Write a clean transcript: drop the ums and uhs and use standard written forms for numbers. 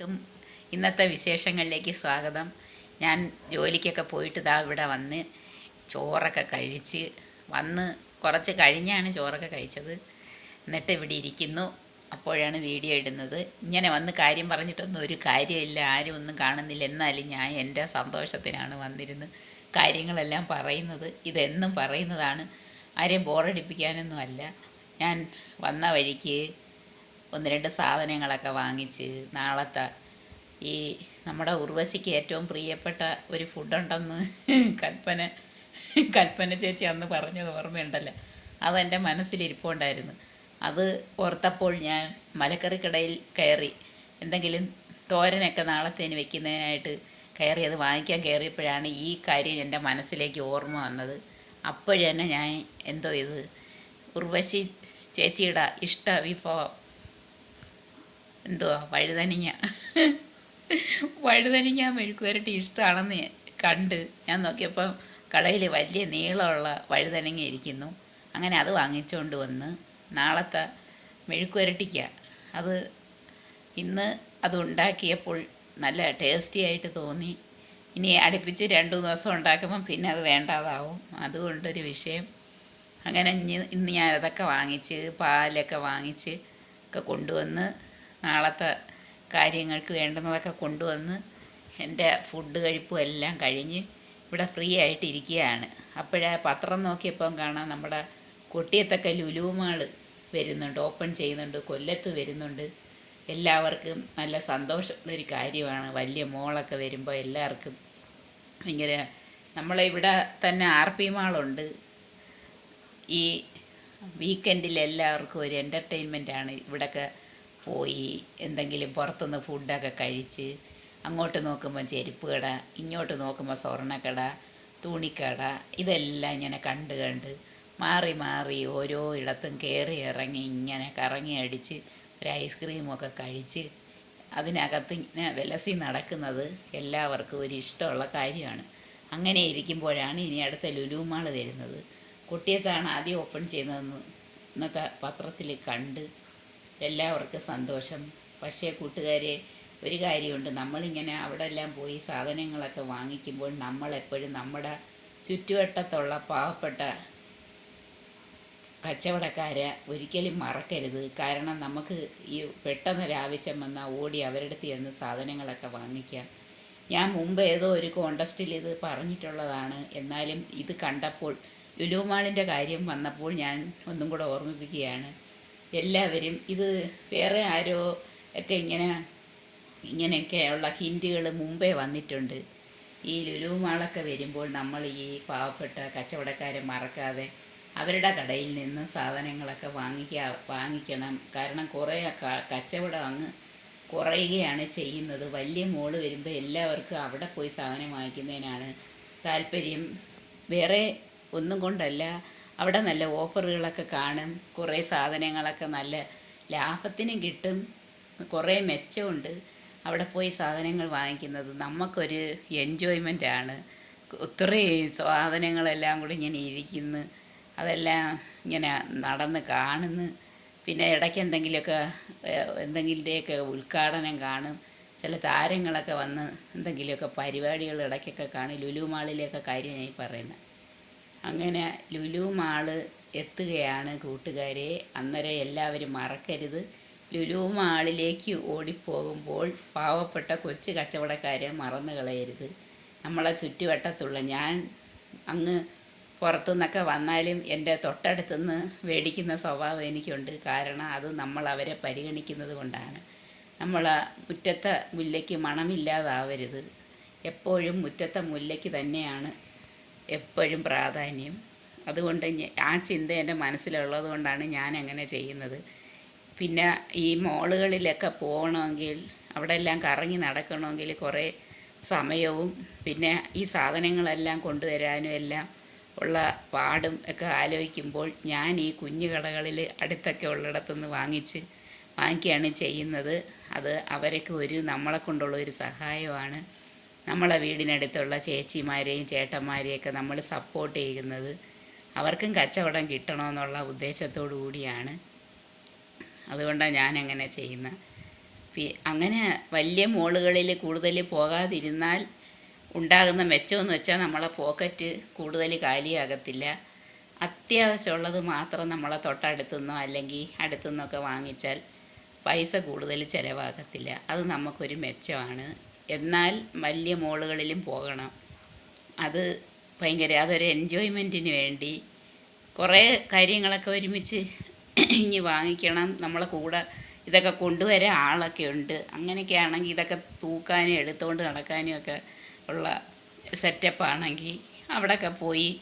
എല്ലാവർക്കും ഇന്നത്തെ വിശേഷങ്ങളിലേക്ക് സ്വാഗതം. ഞാൻ ജോലിക്കൊക്കെ പോയിട്ട് ഇവിടെ വന്ന് ചോറൊക്കെ കഴിച്ച് വന്ന് കുറച്ച് കഴിഞ്ഞാണ് ചോറൊക്കെ കഴിച്ചത്. എന്നിട്ട് ഇവിടെ ഇരിക്കുന്നു. അപ്പോഴാണ് വീഡിയോ ഇടുന്നത്. ഇങ്ങനെ വന്ന് കാര്യം പറഞ്ഞിട്ടൊന്നും ഒരു കാര്യമില്ല, ആരും ഒന്നും കാണുന്നില്ല. എന്നാലും ഞാൻ എൻ്റെ സന്തോഷത്തിനാണ് വന്നിരുന്ന് കാര്യങ്ങളെല്ലാം പറയുന്നത്. ഇതെന്നും പറയുന്നതാണ്, ആരെയും ബോറടിപ്പിക്കാനൊന്നും അല്ല. ഞാൻ വന്ന വഴിക്ക് ഒന്ന് രണ്ട് സാധനങ്ങളൊക്കെ വാങ്ങിച്ച് നാളത്തെ ഈ നമ്മുടെ ഉർവശിക്ക് ഏറ്റവും പ്രിയപ്പെട്ട ഒരു ഫുഡുണ്ടെന്ന് കൽപ്പന ചേച്ചി അന്ന് പറഞ്ഞത് ഓർമ്മയുണ്ടല്ലോ. അതെൻ്റെ മനസ്സിലിരിപ്പുണ്ടായിരുന്നു. അത് ഓർത്തപ്പോൾ ഞാൻ മലക്കറിക്കടയിൽ കയറി എന്തെങ്കിലും തോരനൊക്കെ നാളത്തേന് വെക്കുന്നതിനായിട്ട് കയറി അത് വാങ്ങിക്കാൻ കയറിയപ്പോഴാണ് ഈ കാര്യം എൻ്റെ മനസ്സിലേക്ക് ഓർമ്മ വന്നത്. അപ്പോഴന്നെ ഞാൻ എന്തോ ഇത് ഉർവശി ചേച്ചിയുടെ ഇഷ്ട വിഭവം എന്തുവാ വഴുതനങ്ങ മെഴുക്കുവരട്ടി ഇഷ്ടമാണെന്ന് കണ്ട് ഞാൻ നോക്കിയപ്പോൾ കടയിൽ വലിയ നീളമുള്ള വഴുതനങ്ങ ഇരിക്കുന്നു. അങ്ങനെ അത് വാങ്ങിച്ചുകൊണ്ട് വന്ന് നാളത്തെ മെഴുക്കുവരട്ടിക്ക അത് ഇന്ന് അത് ഉണ്ടാക്കിയപ്പോൾ നല്ല ടേസ്റ്റി ആയിട്ട് തോന്നി. ഇനി അടുപ്പിച്ച് 2-3 ദിവസം ഉണ്ടാക്കുമ്പം പിന്നെ അത് വേണ്ടാതാവും. അതുകൊണ്ടൊരു വിഷയം. അങ്ങനെ ഇന്ന് ഞാൻ അതൊക്കെ വാങ്ങിച്ച് പാലൊക്കെ വാങ്ങിച്ച് ഒക്കെ കൊണ്ടുവന്ന് നാളത്തെ കാര്യങ്ങൾക്ക് വേണ്ടുന്നതൊക്കെ കൊണ്ടുവന്ന് എൻ്റെ ഫുഡ് കഴിപ്പും എല്ലാം കഴിഞ്ഞ് ഇവിടെ ഫ്രീ ആയിട്ടിരിക്കുകയാണ്. അപ്പോഴേ പത്രം നോക്കിയപ്പം കാണാം നമ്മുടെ കൊട്ടിയത്തൊക്കെ ലുലു മാൾ വരുന്നുണ്ട്, ഓപ്പൺ ചെയ്യുന്നുണ്ട്, കൊല്ലത്ത് വരുന്നുണ്ട്. എല്ലാവർക്കും നല്ല സന്തോഷമുള്ളൊരു കാര്യമാണ്. വലിയ മോളൊക്കെ വരുമ്പോൾ എല്ലാവർക്കും ഭയങ്കര. നമ്മളെ ഇവിടെ തന്നെ RP മാളുണ്ട്. ഈ വീക്കെൻഡിൽ എല്ലാവർക്കും ഒരു എൻ്റർടൈൻമെൻറ്റാണ്. ഇവിടെയൊക്കെ പോയി എന്തെങ്കിലും പുറത്തുനിന്ന് ഫുഡൊക്കെ കഴിച്ച് അങ്ങോട്ട് നോക്കുമ്പോൾ ചെരുപ്പ് കട, ഇങ്ങോട്ട് നോക്കുമ്പോൾ സ്വർണ്ണക്കട, തുണിക്കട, ഇതെല്ലാം ഇങ്ങനെ കണ്ട് മാറി മാറി ഓരോ ഇടത്തും കയറി ഇറങ്ങി ഇങ്ങനെ കറങ്ങി അടിച്ച് ഒരു ഐസ്ക്രീമൊക്കെ കഴിച്ച് അതിനകത്ത് ഇങ്ങനെ വിലസി നടക്കുന്നത് എല്ലാവർക്കും ഒരു ഇഷ്ടമുള്ള കാര്യമാണ്. അങ്ങനെ ഇരിക്കുമ്പോഴാണ് ഇനി അടുത്ത ലുലു മാൾ വരുന്നത്. കൊട്ടിയത്താണ് ആദ്യം ഓപ്പൺ ചെയ്യുന്നതെന്ന് ഇന്നത്തെ പത്രത്തിൽ കണ്ട് എല്ലാവർക്കും സന്തോഷം. പക്ഷേ കൂട്ടുകാരെ, ഒരു കാര്യമുണ്ട്, നമ്മളിങ്ങനെ അവിടെ എല്ലാം പോയി സാധനങ്ങളൊക്കെ വാങ്ങിക്കുമ്പോൾ നമ്മളെപ്പോഴും നമ്മുടെ ചുറ്റുവട്ടത്തുള്ള പാവപ്പെട്ട കച്ചവടക്കാരെ ഒരിക്കലും മറക്കരുത്. കാരണം നമുക്ക് ഈ പെട്ടെന്നൊരാവശ്യം വന്നാൽ ഓടി അവരുടെ അടുത്ത് ചെന്ന് സാധനങ്ങളൊക്കെ വാങ്ങിക്കാം. ഞാൻ മുമ്പ് ഏതോ ഒരു കോണ്ടസ്റ്റിൽ ഇത് പറഞ്ഞിട്ടുള്ളതാണ്. എന്നാലും ഇത് കണ്ടപ്പോൾ ലുലു മാളിൻ്റെ കാര്യം വന്നപ്പോൾ ഞാൻ ഒന്നും കൂടെ ഓർമ്മിപ്പിക്കുകയാണ്. എല്ലാവരും ഇത് വേറെ ആരോ ഒക്കെ ഇങ്ങനെയൊക്കെയുള്ള ഹിൻറ്റുകൾ മുമ്പേ വന്നിട്ടുണ്ട്. ഈ ലുലു മാളൊക്കെ വരുമ്പോൾ നമ്മൾ ഈ പാവപ്പെട്ട കച്ചവടക്കാരെ മറക്കാതെ അവരുടെ കടയിൽ നിന്ന് സാധനങ്ങളൊക്കെ വാങ്ങിക്കണം. കാരണം കുറേ കച്ചവടം അങ്ങ് കുറയുകയാണ് ചെയ്യുന്നത്. വലിയ മോള് വരുമ്പോൾ എല്ലാവർക്കും അവിടെ പോയി സാധനം വാങ്ങിക്കുന്നതിനാണ് താല്പര്യം. വേറെ ഒന്നും കൊണ്ടല്ല, അവിടെ നല്ല ഓഫറുകളൊക്കെ കാണും, കുറേ സാധനങ്ങളൊക്കെ നല്ല ലാഭത്തിനും കിട്ടും, കുറേ മെച്ചമുണ്ട് അവിടെ പോയി സാധനങ്ങൾ വാങ്ങിക്കുന്നത്. നമുക്കൊരു എൻജോയ്മെൻ്റാണ്. ഒത്തിരി സാധനങ്ങളെല്ലാം കൂടി ഇങ്ങനെ ഇരിക്കുന്നു, അതെല്ലാം ഇങ്ങനെ നടന്ന് കാണുന്നു. പിന്നെ ഇടയ്ക്ക് എന്തെങ്കിലുമൊക്കെ ഉദ്ഘാടനം കാണും. ചില താരങ്ങളൊക്കെ വന്ന് എന്തെങ്കിലുമൊക്കെ പരിപാടികൾ ഇടയ്ക്കൊക്കെ കാണും. ലുലു മാളിലെയൊക്കെ കാര്യം ഞാൻ പറയുന്നത്. അങ്ങനെ ലുലു മാള് എത്തുകയാണ് കൂട്ടുകാരെ. അന്നേരം എല്ലാവരും മറക്കരുത്, ലുലു മാളിലേക്ക് ഓടിപ്പോകുമ്പോൾ പാവപ്പെട്ട കൊച്ചു കച്ചവടക്കാരെ മറന്നു കളയരുത്. നമ്മളെ ചുറ്റുവട്ടത്തുള്ള, ഞാൻ അങ്ങ് പുറത്തുനിന്നൊക്കെ വന്നാലും എൻ്റെ തൊട്ടടുത്തുനിന്ന് മേടിക്കുന്ന സ്വഭാവം എനിക്കുണ്ട്. കാരണം അത് നമ്മൾ അവരെ പരിഗണിക്കുന്നത് കൊണ്ടാണ്. നമ്മൾ മുറ്റത്തെ മുല്ലയ്ക്ക് മണമില്ലാതാവരുത്. എപ്പോഴും മുറ്റത്തെ മുല്ലയ്ക്ക് തന്നെയാണ് എപ്പോഴും പ്രാധാന്യം. അതുകൊണ്ട് ആ ചിന്ത എൻ്റെ മനസ്സിലുള്ളത് കൊണ്ടാണ് ഞാൻ അങ്ങനെ ചെയ്യുന്നത്. പിന്നെ ഈ മോളുകളിലൊക്കെ പോകണമെങ്കിൽ, അവിടെ എല്ലാം കറങ്ങി നടക്കണമെങ്കിൽ കുറേ സമയവും പിന്നെ ഈ സാധനങ്ങളെല്ലാം കൊണ്ടുവരാനും എല്ലാം ഉള്ള പാടും ഒക്കെ ആലോചിക്കുമ്പോൾ ഞാൻ ഈ കുഞ്ഞു കടകളിൽ അടുത്തൊക്കെ ഉള്ളിടത്തുനിന്ന് വാങ്ങിക്കുകയാണ് ചെയ്യുന്നത്. അത് അവർക്ക് നമ്മളെ കൊണ്ടുള്ള ഒരു സഹായമാണ്. നമ്മളെ വീടിനടുത്തുള്ള ചേച്ചിമാരെയും ചേട്ടന്മാരെയൊക്കെ നമ്മൾ സപ്പോർട്ട് ചെയ്യുന്നത് അവർക്കും കച്ചവടം കിട്ടണമെന്നുള്ള ഉദ്ദേശത്തോടു കൂടിയാണ്. അതുകൊണ്ടാണ് ഞാനങ്ങനെ ചെയ്യുന്നത്. അങ്ങനെ വലിയ മോളുകളിൽ കൂടുതൽ പോകാതിരുന്നാൽ ഉണ്ടാകുന്ന മെച്ചമെന്ന് വെച്ചാൽ നമ്മളെ പോക്കറ്റ് കൂടുതൽ കാലിയാകത്തില്ല. അത്യാവശ്യമുള്ളത് മാത്രം നമ്മളെ തൊട്ടടുത്തുനിന്നോ അല്ലെങ്കിൽ അടുത്തുനിന്നൊക്കെ വാങ്ങിച്ചാൽ പൈസ കൂടുതൽ ചിലവാകത്തില്ല. അത് നമുക്കൊരു മെച്ചമാണ്. എന്നാൽ വലിയ മോളുകളിലും പോകണം. അത് അതൊരു എൻജോയ്മെൻറ്റിന് വേണ്ടി കുറേ കാര്യങ്ങളൊക്കെ ഒരുമിച്ച് ഇനി വാങ്ങിക്കണം. നമ്മളെ കൂടെ ഇതൊക്കെ കൊണ്ടുവരാൻ ആളൊക്കെ ഉണ്ട്. അങ്ങനെയൊക്കെ ആണെങ്കിൽ ഇതൊക്കെ തൂക്കാനും എടുത്തുകൊണ്ട് നടക്കാനും ഒക്കെ ഉള്ള സെറ്റപ്പാണെങ്കിൽ അവിടെയൊക്കെ പോയി